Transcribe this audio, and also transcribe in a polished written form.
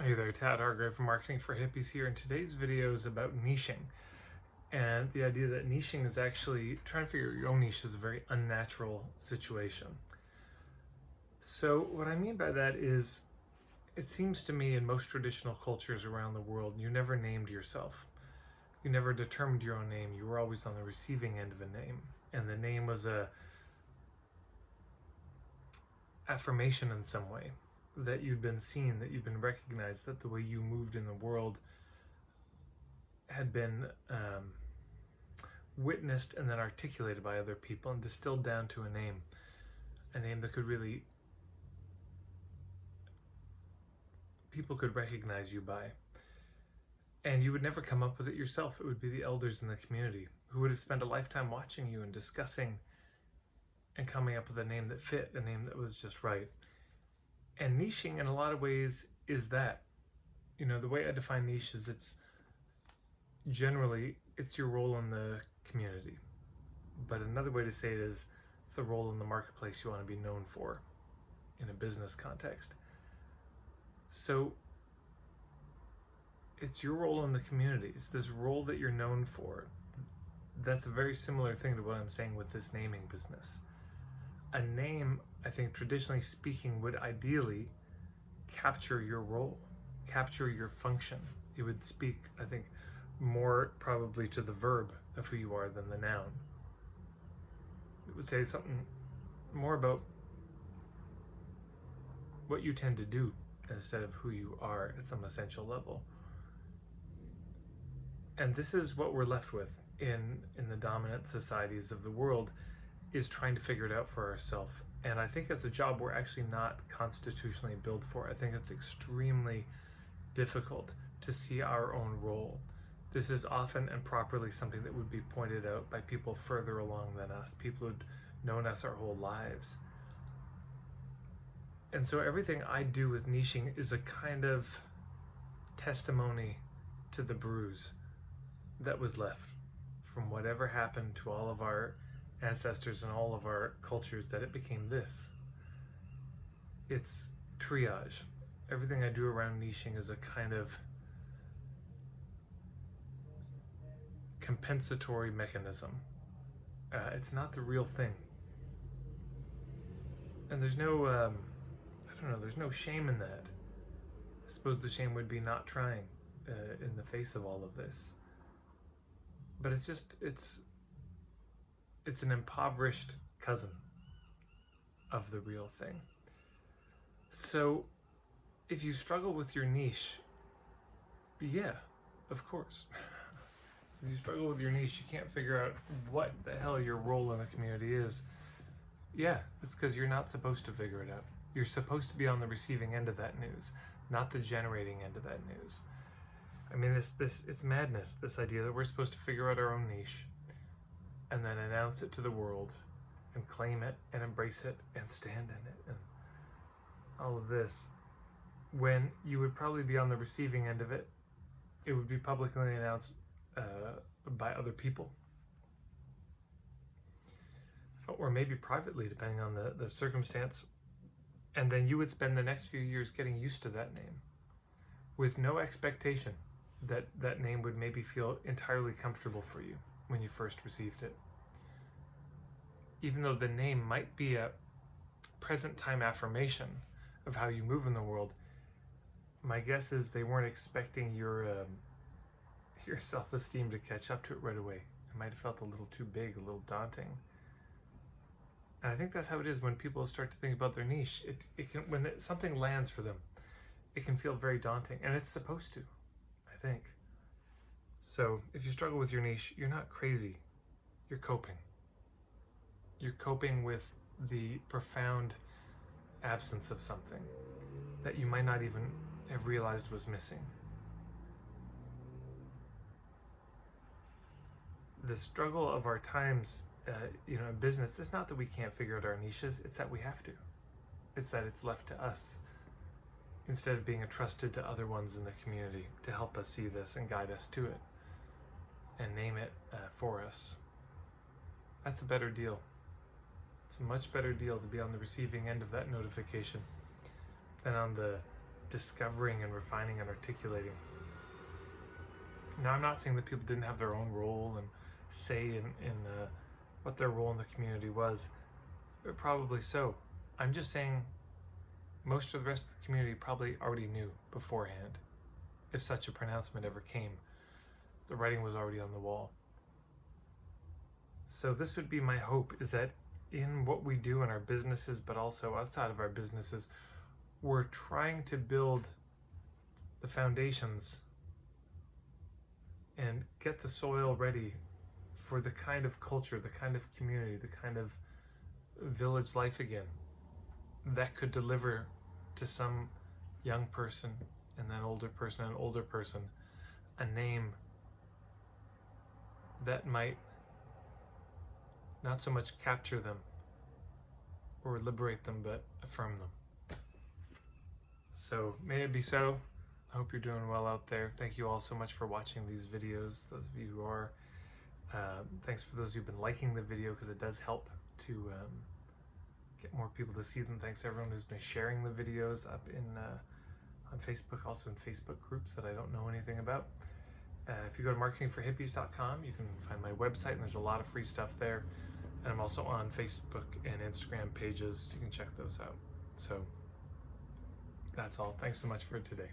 Hey there, Tad Hargrave from Marketing for Hippies here, and today's video is about niching. And the idea that niching is actually trying to figure out your own niche is a very unnatural situation. So, what I mean by that is, it seems to me in most traditional cultures around the world, you never named yourself. You never determined your own name. You were always on the receiving end of a name. And the name was a affirmation in some way that you'd been seen, that you'd been recognized, that the way you moved in the world had been witnessed and then articulated by other people and distilled down to a name that could really, people could recognize you by. And you would never come up with it yourself. It would be the elders in the community who would have spent a lifetime watching you and discussing and coming up with a name that fit, a name that was just right. And niching in a lot of ways is that. You know, the way I define niche is it's your role in the community. But another way to say it is it's the role in the marketplace you want to be known for in a business context. So it's your role in the community. It's this role that you're known for. That's a very similar thing to what I'm saying with this naming business. A name, I think, traditionally speaking, would ideally capture your role, capture your function. It would speak, I think, more probably to the verb of who you are than the noun. It would say something more about what you tend to do instead of who you are at some essential level. And this is what we're left with in the dominant societies of the world, is trying to figure it out for ourselves. And I think it's a job we're actually not constitutionally built for. I think it's extremely difficult to see our own role. This is often and properly something that would be pointed out by people further along than us, people who'd known us our whole lives. And so everything I do with niching is a kind of testimony to the bruise that was left from whatever happened to all of our ancestors and all of our cultures, that it became this. It's triage. Everything I do around niching is a kind of compensatory mechanism. It's not the real thing. And there's no, there's no shame in that. I suppose the shame would be not trying in the face of all of this. But it's an impoverished cousin of the real thing. So if you struggle with your niche, yeah, of course. If you struggle with your niche, you can't figure out what the hell your role in the community is. Yeah, it's because you're not supposed to figure it out. You're supposed to be on the receiving end of that news, not the generating end of that news. I mean, it's madness, this idea that we're supposed to figure out our own niche and then announce it to the world and claim it and embrace it and stand in it and all of this, when you would probably be on the receiving end of it. It would be publicly announced by other people, or maybe privately, depending on the circumstance. And then you would spend the next few years getting used to that name with no expectation that that name would maybe feel entirely comfortable for you when you first received it. Even though the name might be a present time affirmation of how you move in the world, my guess is they weren't expecting your self-esteem to catch up to it right away. It might have felt a little too big, a little daunting. And I think that's how it is when people start to think about their niche. It can, when something lands for them, it can feel very daunting, and it's supposed to, I think. So if you struggle with your niche, you're not crazy. You're coping. You're coping with the profound absence of something that you might not even have realized was missing. The struggle of our times, in business, it's not that we can't figure out our niches, it's that we have to. It's that it's left to us, instead of being entrusted to other ones in the community to help us see this and guide us to it and name it for us. That's a better deal. It's a much better deal to be on the receiving end of that notification than on the discovering and refining and articulating. Now, I'm not saying that people didn't have their own role and say in what their role in the community was. Probably so. I'm just saying most of the rest of the community probably already knew beforehand, if such a pronouncement ever came. The writing was already on the wall. So this would be my hope, is that in what we do in our businesses, but also outside of our businesses, we're trying to build the foundations and get the soil ready for the kind of culture, the kind of community, the kind of village life again that could deliver to some young person and then older person and older person a name that might not so much capture them or liberate them, but affirm them. So may it be so. I hope you're doing well out there. Thank you all so much for watching these videos, those of you who are. Thanks for those who've been liking the video, because it does help to get more people to see them. Thanks to everyone who's been sharing the videos up on Facebook, also in Facebook groups that I don't know anything about. If you go to marketingforhippies.com, you can find my website, and there's a lot of free stuff there. And I'm also on Facebook and Instagram pages. You can check those out. So that's all. Thanks so much for today.